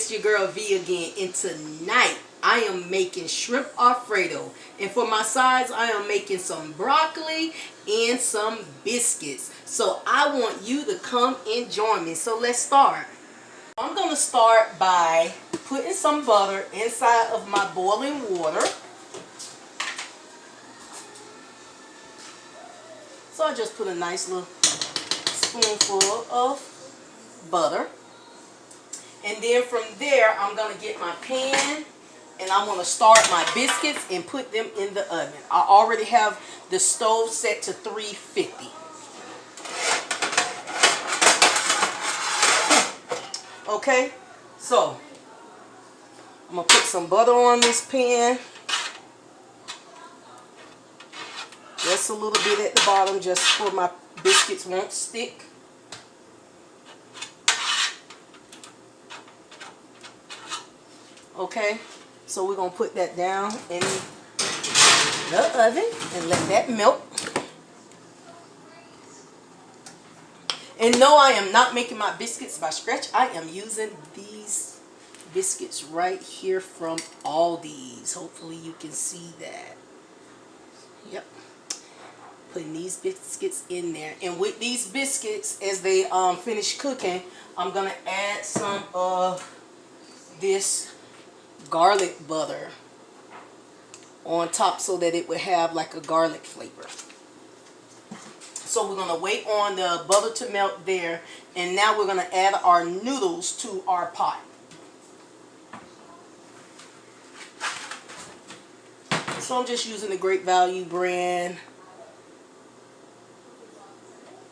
it's your girl V again, and tonight I am making shrimp Alfredo, and for my sides I am making some broccoli and some biscuits. So I want you to come and join me. So let's start. I'm going to start by putting some butter inside of my boiling water. So I just put a nice little spoonful of butter. And then from there, I'm going to get my pan and I'm going to start my biscuits and put them in the oven. I already have the stove set to 350. Okay, so I'm going to put some butter on this pan. Just a little bit at the bottom, just so my biscuits won't stick. Okay, so we're going to put that down in the oven and let that melt. And no, I am not making my biscuits by scratch. I am using these biscuits right here from Aldi's. Hopefully you can see that. Yep. Putting these biscuits in there. And with these biscuits, as they finish cooking, I'm going to add some of this garlic butter on top so that it would have like a garlic flavor. So we're going to wait on the butter to melt there, and now we're going to add our noodles to our pot. So I'm just using the Great Value brand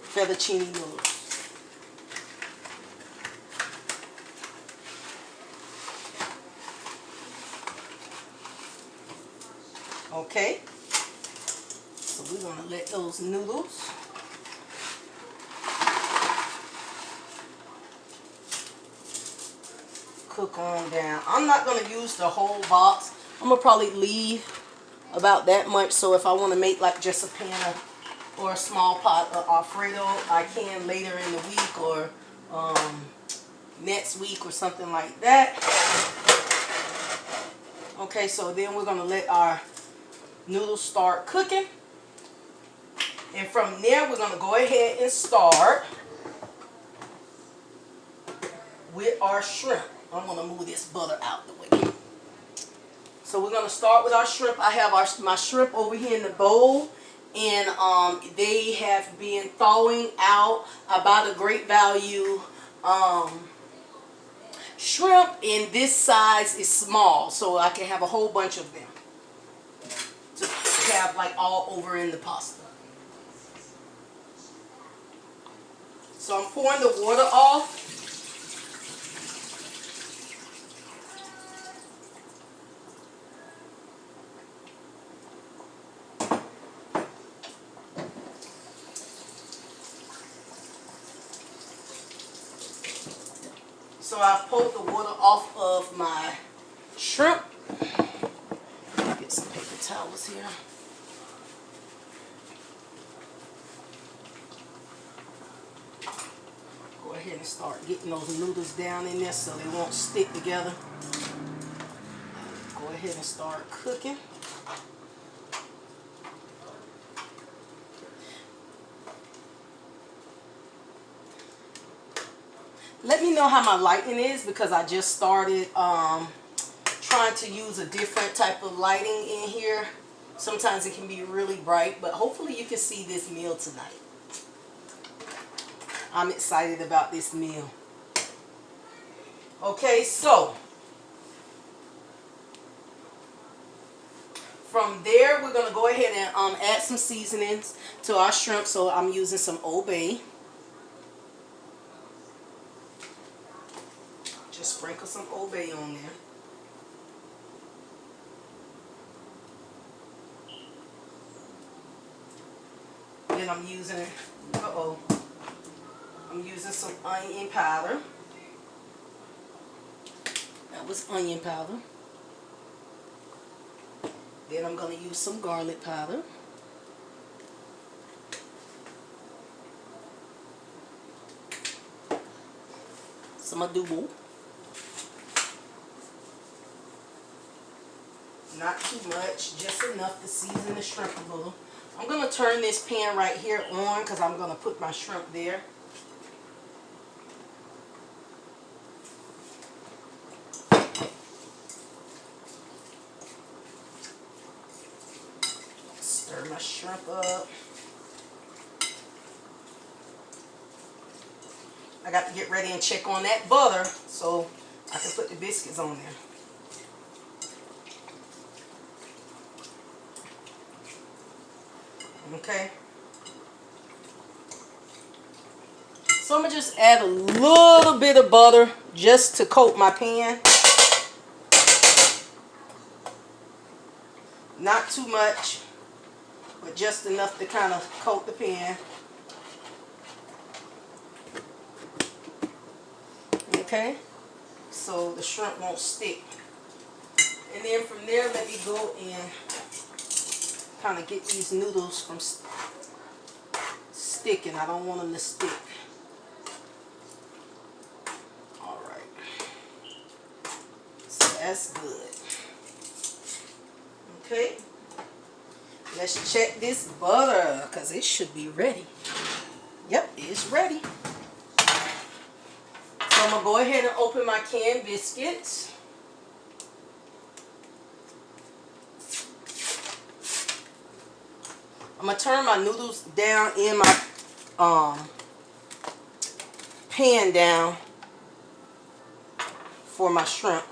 fettuccine noodles. Okay, so we're going to let those noodles cook on down. I'm not going to use the whole box. I'm going to probably leave about that much, so if I want to make like just a pan of, or a small pot of Alfredo, I can later in the week or next week or something like that. Okay, so then we're going to let our noodles start cooking, and from there we're going to go ahead and start with our shrimp. I'm going to move this butter out the way. So we're going to start with our shrimp. I have my shrimp over here in the bowl, and they have been thawing out. I buy the Great Value shrimp, and this size is small, so I can have a whole bunch of them to have like all over in the pasta. So I'm pouring the water off. So I've pulled the water off of my shrimp. Get some paper towels here. Go ahead and start getting those noodles down in there so they won't stick together. Go ahead and start cooking. Let me know how my lighting is, because I just started trying to use a different type of lighting in here. Sometimes it can be really bright, but hopefully you can see this meal tonight. I'm excited about this meal. Okay, so from there we're going to go ahead and add some seasonings to our shrimp. So I'm using some Old Bay. Just sprinkle some Old Bay on there. Then I'm using, I'm using some onion powder. That was onion powder. Then I'm going to use some garlic powder. Some adobo. too much, just enough to season the shrimp a little. I'm going to turn this pan right here on because I'm going to put my shrimp there. Stir my shrimp up. I got to get ready and check on that butter so I can put the biscuits on there. Okay. So I'm going to just add a little bit of butter just to coat my pan. Not too much, but just enough to kind of coat the pan. Okay, so the shrimp won't stick. And then from there, let me go and kind of get these noodles from sticking. I don't want them to stick. Alright, so that's good. Okay, let's check this butter because it should be ready. Yep, it's ready. So I'm going to go ahead and open my canned biscuits. I'm going to turn my noodles down in my pan down for my shrimp.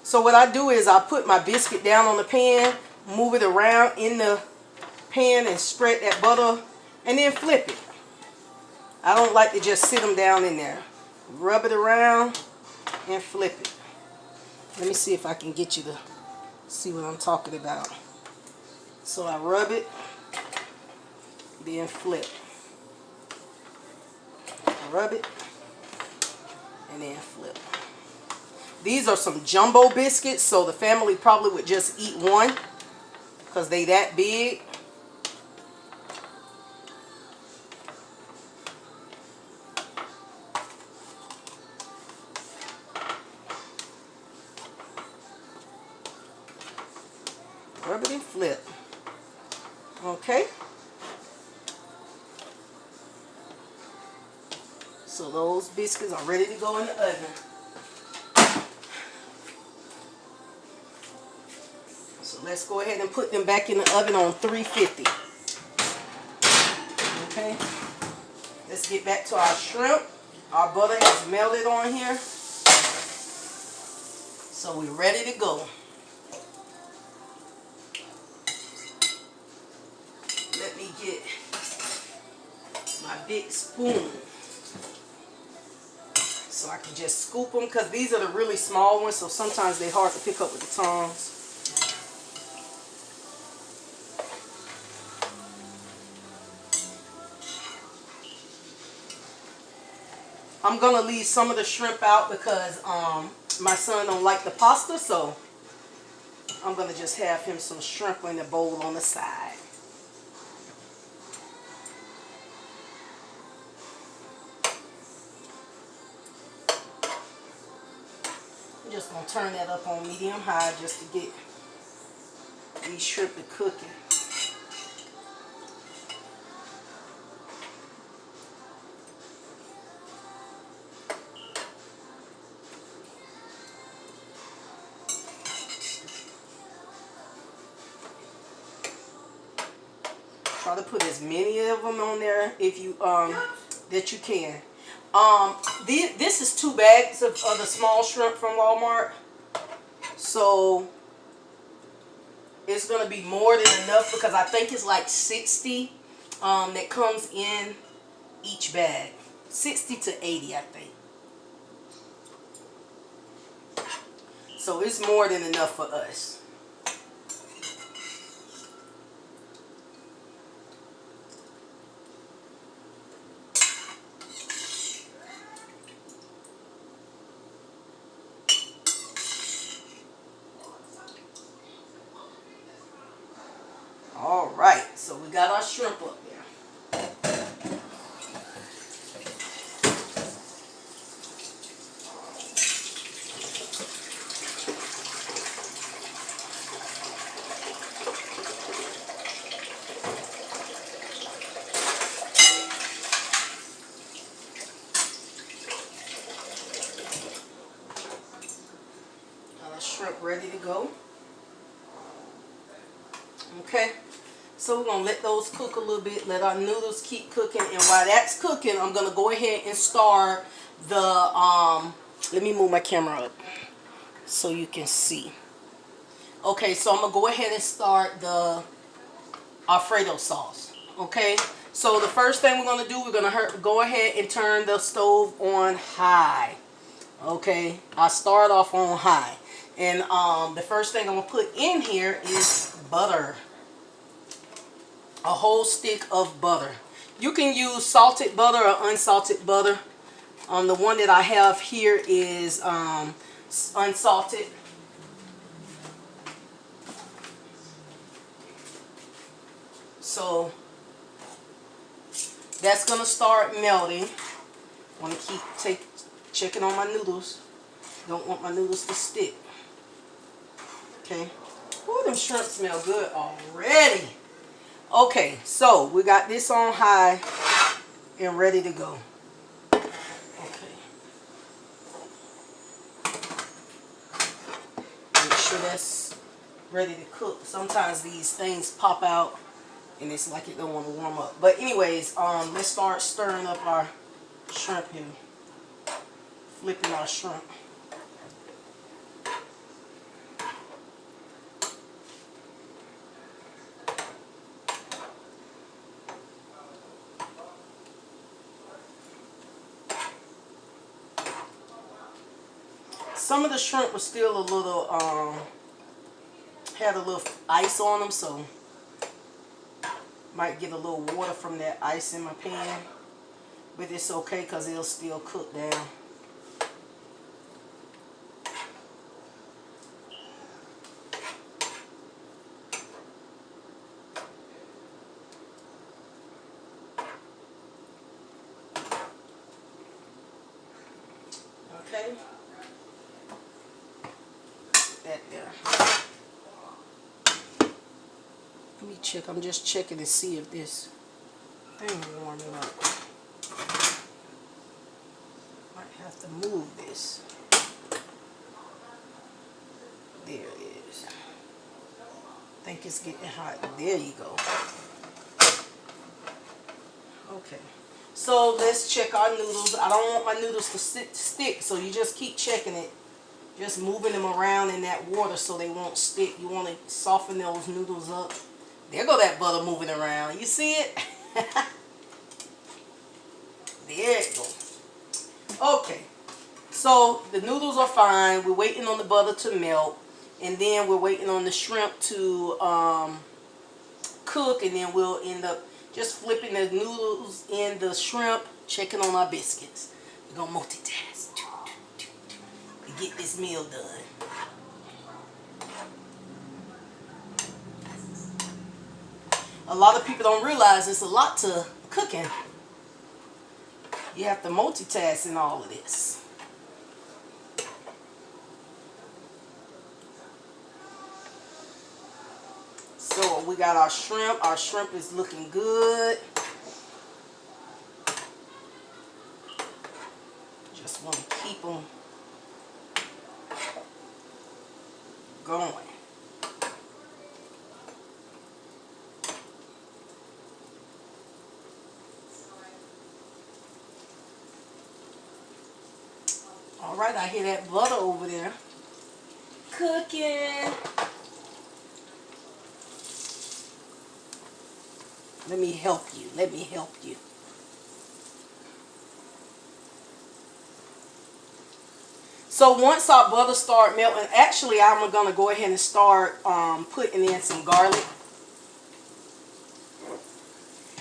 So what I do is I put my biscuit down on the pan, move it around in the pan and spread that butter and then flip it. I don't like to just sit them down in there. Rub it around and flip it. Let me see if I can get you to see what I'm talking about. So I rub it, then flip. Rub it, and then flip. These are some jumbo biscuits, so the family probably would just eat one because they that big. Rub it and flip. Okay. So those biscuits are ready to go in the oven. So let's go ahead and put them back in the oven on 350. Okay. Let's get back to our shrimp. Our butter has melted on here. So we're ready to go. Let me get my big spoon so I can just scoop them because these are the really small ones, so sometimes they're hard to pick up with the tongs. I'm gonna leave some of the shrimp out because my son don't like the pasta, so I'm gonna just have him some shrimp in the bowl on the side. I'm just going to turn that up on medium high just to get these shrimp to cooking. Try to put as many of them on there if you that you can. This is 2 bags of the small shrimp from Walmart, so it's going to be more than enough because I think it's like 60 that comes in each bag. 60 to 80, I think. So it's more than enough for us. All right, so we got our shrimp up there. Okay, so we're gonna let those cook a little bit, let our noodles keep cooking, and while that's cooking, I'm gonna go ahead and start the let me move my camera up so you can see. Okay, so I'm gonna go ahead and start the Alfredo sauce. Okay, so the first thing we're gonna do, we're gonna go ahead and turn the stove on high. Okay, I start off on high, and the first thing I'm gonna put in here is butter. A whole stick of butter. You can use salted butter or unsalted butter. The one that I have here is unsalted. So that's gonna start melting. Want to keep checking on my noodles. Don't want my noodles to stick. Okay. Ooh, them shrimp smell good already. Okay, so we got this on high and ready to go. Okay. Make sure that's ready to cook. Sometimes these things pop out and it's like it don't want to warm up. But anyways, let's start stirring up our shrimp here. Flipping our shrimp. Some of the shrimp was still a little, had a little ice on them, so might get a little water from that ice in my pan. But it's okay because it'll still cook down. Okay. That there. Let me check. I'm just checking to see if this thing warming up. Might have to move this. There it is. I think it's getting hot. There you go. Okay. So let's check our noodles. I don't want my noodles to stick, so you just keep checking it. Just moving them around in that water so they won't stick. You want to soften those noodles up. There go that butter moving around. You see it? There it goes. Okay. So the noodles are fine. We're waiting on the butter to melt. And then we're waiting on the shrimp to cook. And then we'll end up just flipping the noodles in the shrimp, checking on our biscuits. We're going to multitask to get this meal done. A lot of people don't realize it's a lot to cooking. You have to multitask in all of this. So we got our shrimp. Our shrimp is looking good. Just want to keep them going. All right, I hear that butter over there cooking. Let me help you. Let me help you. So once our butter start melting, actually I'm going to go ahead and start putting in some garlic.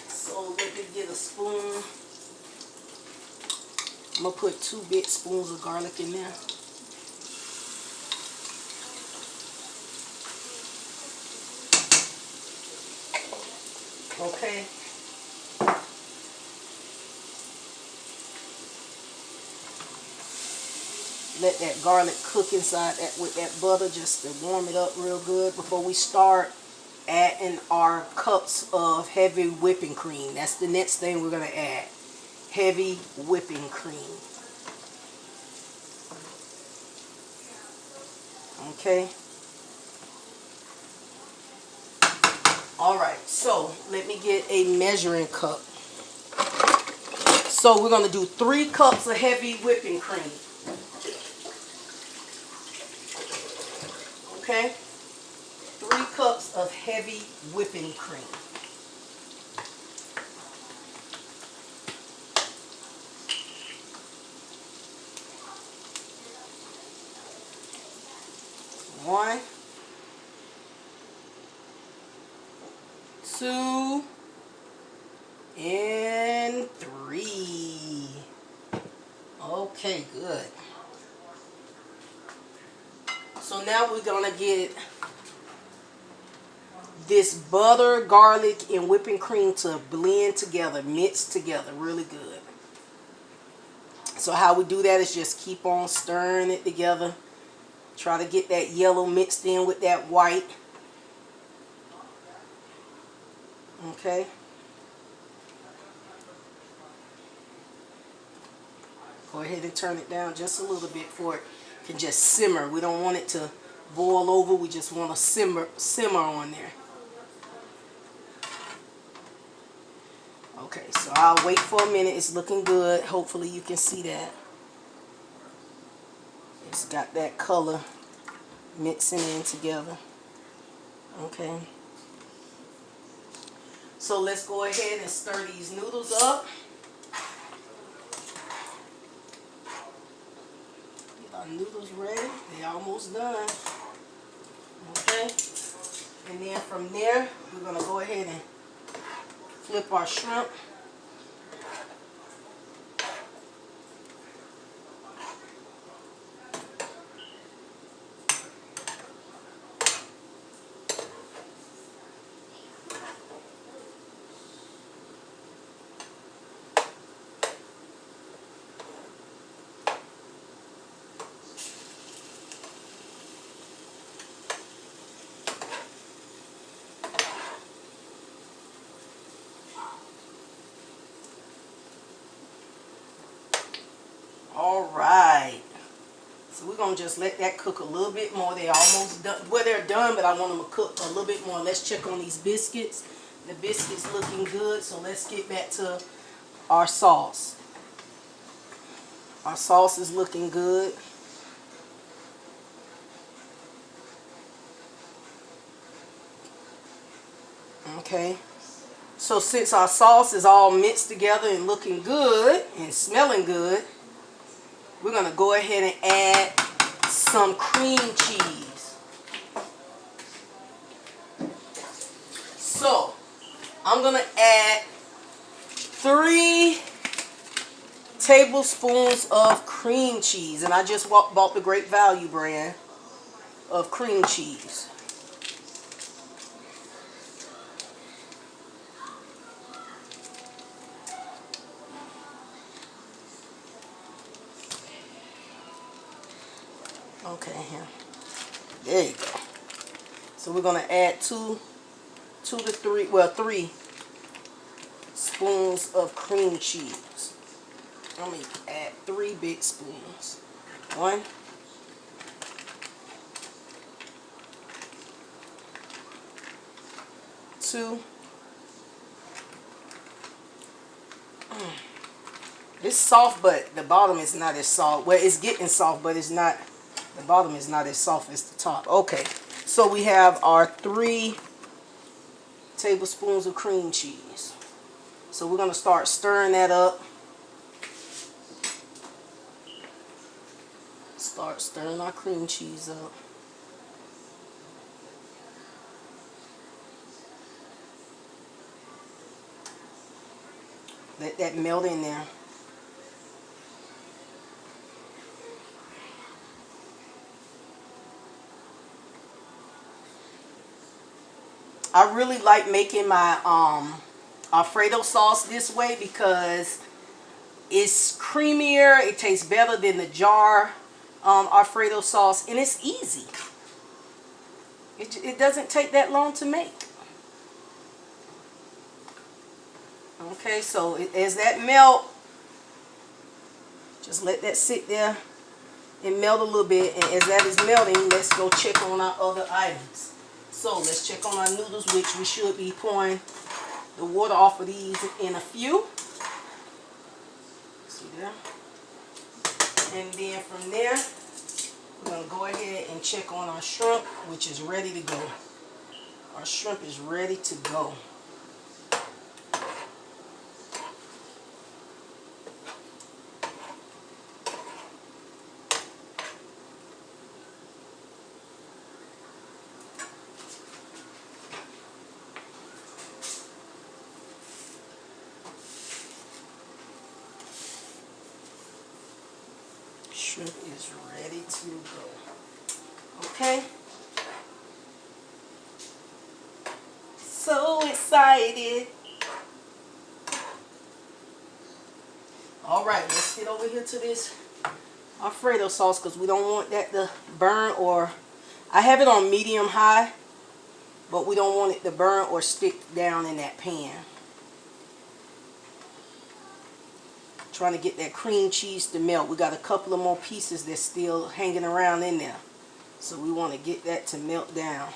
So let me get a spoon. I'm going to put 2 big spoons of garlic in there. Okay. Let that garlic cook inside that with that butter just to warm it up real good before we start adding our cups of heavy whipping cream. That's the next thing we're going to add. Heavy whipping cream. Okay. Alright, so let me get a measuring cup. So we're going to do 3 cups of heavy whipping cream. Okay? 3 cups of heavy whipping cream. One, 2, and 3. Okay, good. So now we're going to get this butter, garlic, and whipping cream to blend together, mix together really good. So how we do that is just keep on stirring it together. Try to get that yellow mixed in with that white. Okay. Go ahead and turn it down just a little bit for it can just simmer. We don't want it to boil over. We just want to simmer on there. Okay, so I'll wait for a minute. It's looking good. Hopefully you can see that. It's got that color mixing in together. Okay. So let's go ahead and stir these noodles up. Get our noodles ready. They're almost done. Okay. And then from there, we're going to go ahead and flip our shrimp. Alright, so we're going to just let that cook a little bit more. They're almost done. Well, they're done, but I want them to cook a little bit more. Let's check on these biscuits. The biscuits looking good, so let's get back to our sauce. Our sauce is looking good. Okay, so since our sauce is all mixed together and looking good and smelling good, we're going to go ahead and add some cream cheese. So, I'm going to add 3 tablespoons of cream cheese. And I just bought the Great Value brand of cream cheese. Okay, here. There you go. So we're going to add 2 to 3, well, 3 spoons of cream cheese. I'm going to add 3 big spoons. 1, 2. It's soft, but the bottom is not as soft. Well, it's getting soft, but it's not. The bottom is not as soft as the top. Okay, so we have our 3 tablespoons of cream cheese. So we're going to start stirring that up. Start stirring our cream cheese up. Let that melt in there. I really like making my Alfredo sauce this way because it's creamier. It tastes better than the jar Alfredo sauce, and it's easy. It doesn't take that long to make. Okay, so as that melt, just let that sit there and melt a little bit. And as that is melting, let's go check on our other items. So let's check on our noodles, which we should be pouring the water off of these in a few. See there? And then from there, we're going to go ahead and check on our shrimp, which is ready to go. Our shrimp is ready to go. Shrimp is ready to go. Okay. So excited. All right, let's get over here to this Alfredo sauce because we don't want that to burn, or I have it on medium high, but we don't want it to burn or stick down in that pan. Trying to get that cream cheese to melt. We got a couple of more pieces that's still hanging around in there, so we want to get that to melt down.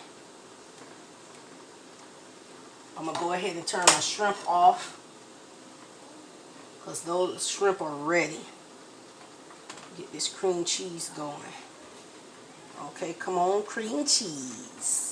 I'm gonna go ahead and turn my shrimp off because those shrimp are ready. Get this cream cheese going. Okay, come on, cream cheese.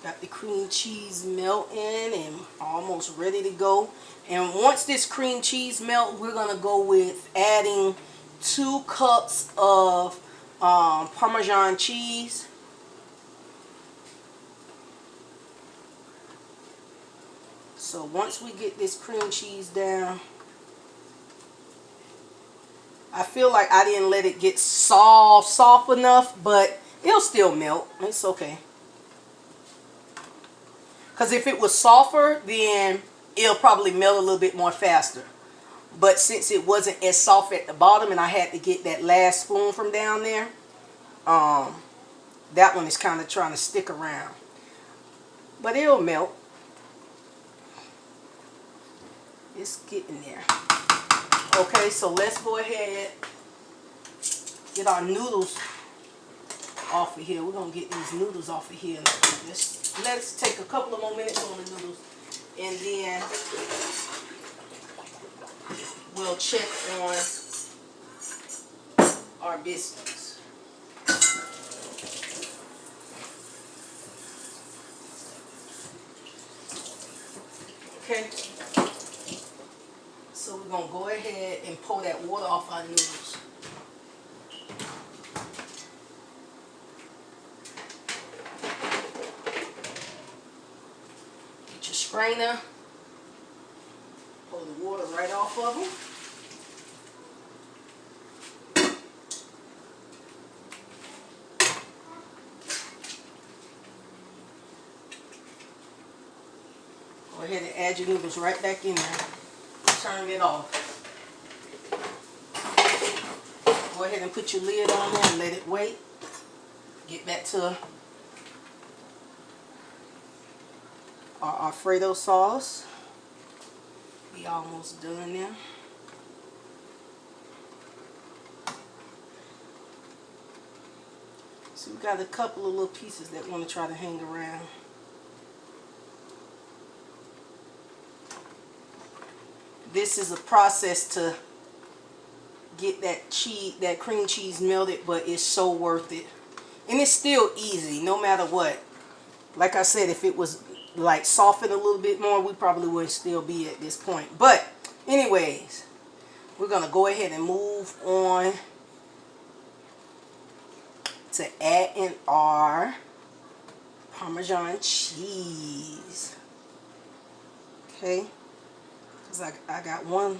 Got the cream cheese melting and almost ready to go. And once this cream cheese melt, we're going to go with adding 2 cups of Parmesan cheese. So once we get this cream cheese down, I feel like I didn't let it get soft enough, but it'll still melt. It's okay. Because if it was softer, then it'll probably melt a little bit more faster. But since it wasn't as soft at the bottom and I had to get that last spoon from down there, that one is kind of trying to stick around. But it'll melt. It's getting there. Okay, so let's go ahead, get our noodles off of here. We're going to get these noodles off of here. Let's take a couple of more minutes on the noodles, and then we'll check on our biscuits. Okay, so we're going to go ahead and pour that water off our noodles. Strainer, pull the water right off of them. Go ahead and add your noodles right back in there. Turn it off. Go ahead and put your lid on there and let it wait. Get back to our Alfredo sauce. We almost done now. So we got a couple of little pieces that want to try to hang around. This is a process to get that cream cheese melted, but it's so worth it. And it's still easy no matter what. Like I said, if it was like soften a little bit more, we probably wouldn't still be at this point. But anyways, we're gonna go ahead and move on to add in our Parmesan cheese. Okay, because I got one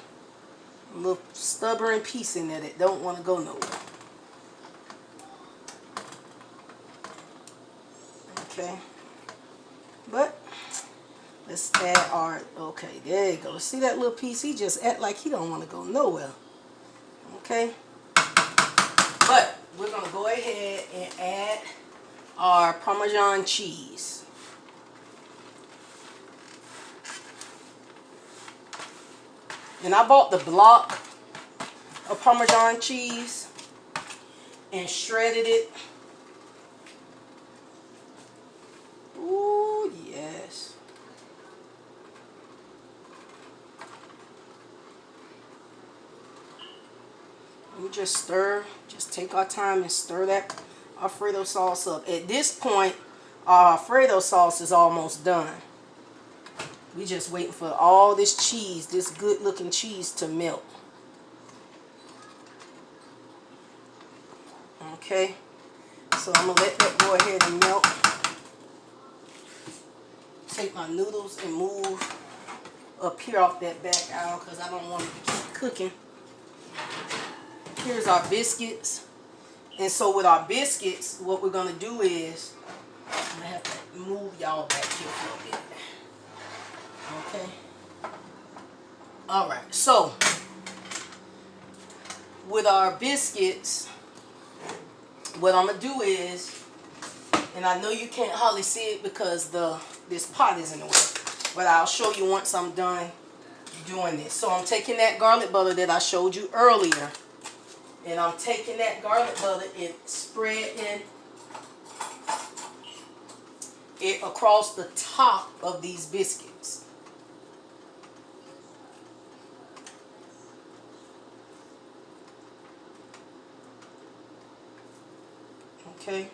little stubborn piece in there that don't want to go nowhere. Okay, but let's add our, okay, there you go. See that little piece? He just act like he don't want to go nowhere. Okay, but we're going to go ahead and add our Parmesan cheese. And I bought the block of Parmesan cheese and shredded it. Ooh, yes. We just stir, just take our time and stir that Alfredo sauce up. At this point, our Alfredo sauce is almost done. We just waiting for all this cheese, this good looking cheese to melt. Okay, so I'm gonna let that go ahead and melt. Take my noodles and move up here off that back aisle because I don't want it to keep cooking. Here's our biscuits. And so with our biscuits, what we're going to do is, I'm going to have to move y'all back here for a bit. Okay. Alright, so with our biscuits, what I'm going to do is, and I know you can't hardly see it because this pot is in the way, but I'll show you once I'm done doing this. So I'm taking that garlic butter that I showed you earlier, and I'm taking that garlic butter and spreading it across the top of these biscuits. Okay.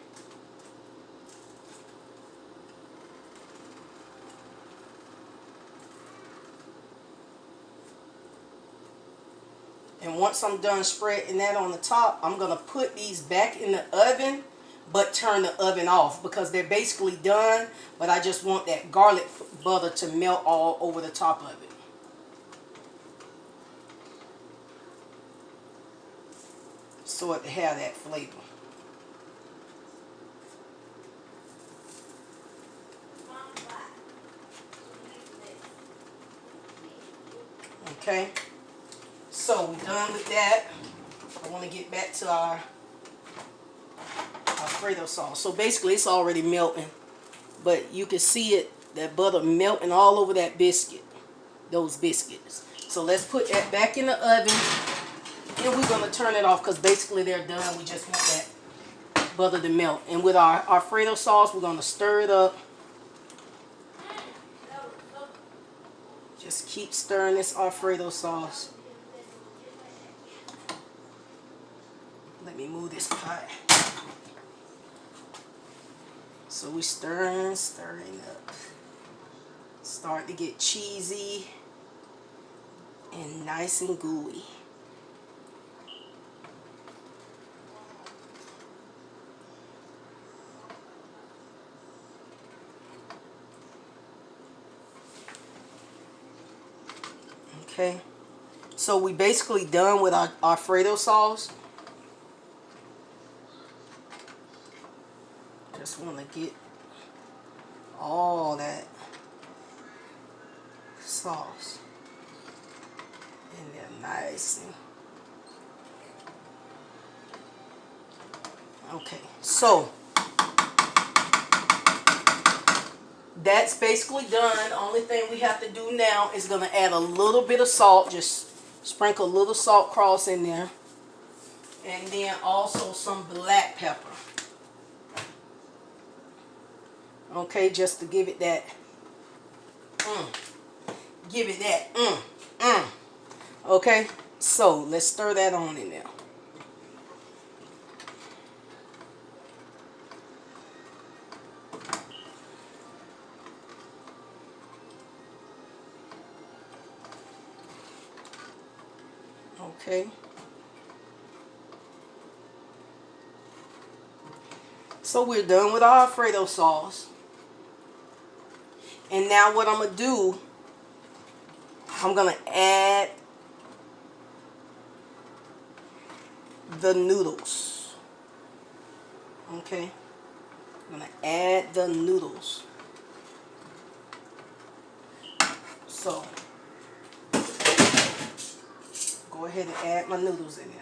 And once I'm done spreading that on the top, I'm going to put these back in the oven, but turn the oven off because they're basically done, but I just want that garlic butter to melt all over the top of it. So it to have that flavor. Okay. So we're done with that. I want to get back to our Alfredo sauce. So basically it's already melting, but you can see it, that butter melting all over that biscuit, those biscuits. So let's put that back in the oven, and we're going to turn it off because basically they're done. We just want that butter to melt. And with our Alfredo sauce, we're going to stir it up. Just keep stirring this Alfredo sauce. Let me move this pot. So we stirring up. Start to get cheesy and nice and gooey. Okay. So we basically done with our Alfredo sauce. Just want to get all that sauce in there nice and okay. So that's basically done. The only thing we have to do now is going to add a little bit of salt. Just sprinkle a little salt cross in there, and then also some black pepper. Okay, just to give it that, Okay, so let's stir that on in there. Okay. So we're done with our Alfredo sauce. And now what I'm going to do, I'm going to add the noodles. Okay. I'm going to add the noodles. So, go ahead and add my noodles in there.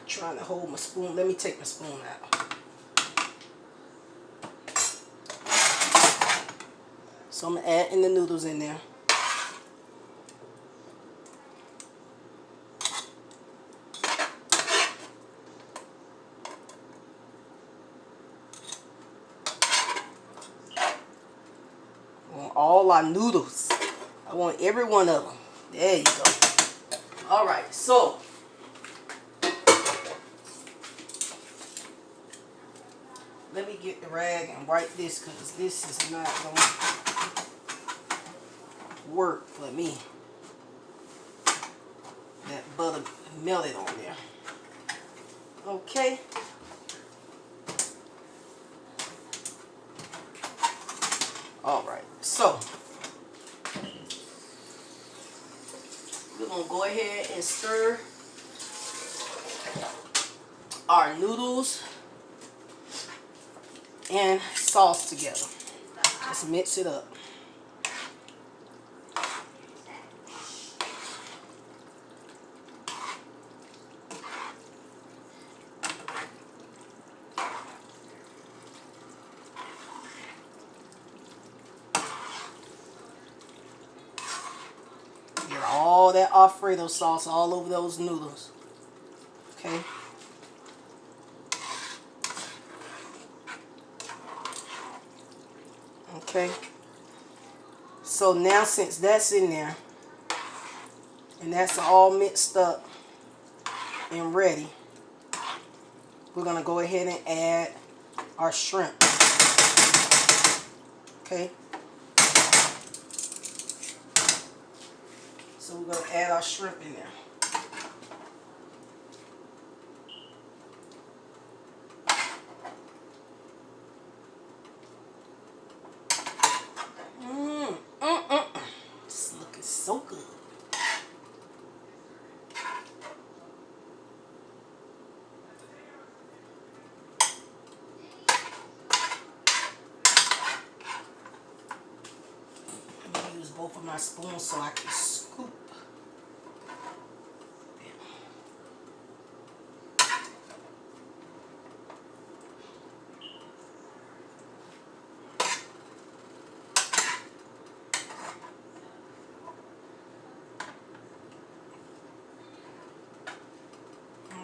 Trying to hold my spoon. Let me take my spoon out. So I'm going to add in the noodles in there. I want all our noodles. I want every one of them. There you go. All right, so let me get the rag and wipe this because this is not going to work for me. That butter melted on there. Okay. All right, so we're going to go ahead and stir our noodles and sauce together. Let's mix it up. Get all that Alfredo sauce all over those noodles. Okay. Okay. So now since that's in there and that's all mixed up and ready, we're going to go ahead and add our shrimp. Okay. So we're going to add our shrimp in there. This is looking so good. I'm going to use both of my spoons so I can scoop.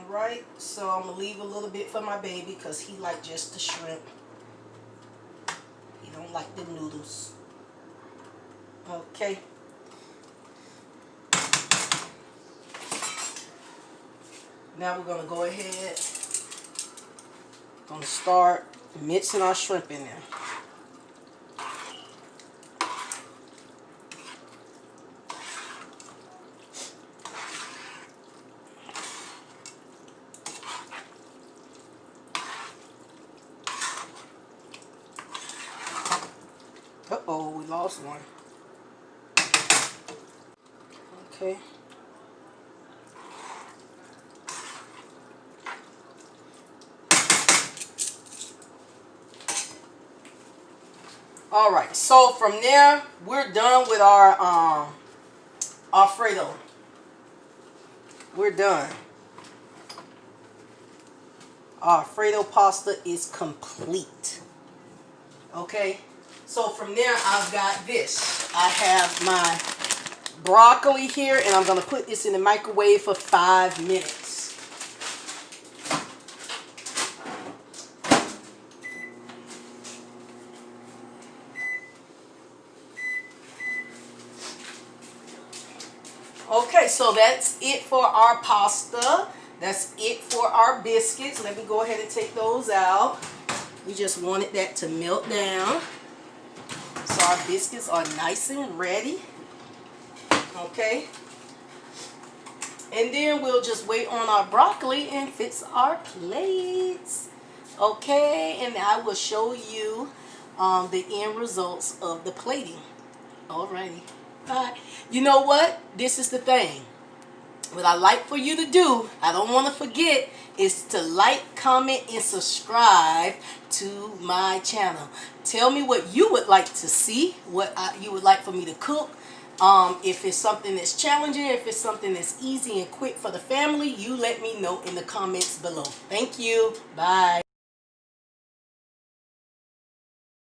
Alright, so I'm going to leave a little bit for my baby because he like just the shrimp. He don't like the noodles. Okay. Now we're going to go ahead. Going to start mixing our shrimp in there. Uh-oh, we lost one. Okay. All right, so from there, we're done with our Alfredo. We're done. Our Alfredo pasta is complete. Okay, so from there, I've got this. I have my broccoli here, and I'm going to put this in the microwave for 5 minutes. Okay, so that's it for our pasta. That's it for our biscuits. Let me go ahead and take those out. We just wanted that to melt down. So our biscuits are nice and ready. Okay. And then we'll just wait on our broccoli and fix our plates. Okay, and I will show you the end results of the plating. Alrighty. Bye. You know what? This is the thing. What I like for you to do, I don't want to forget, is to like, comment, and subscribe to my channel. Tell me what you would like to see, what you would like for me to cook. If it's something that's challenging, if it's something that's easy and quick for the family, you let me know in the comments below. Thank you. Bye.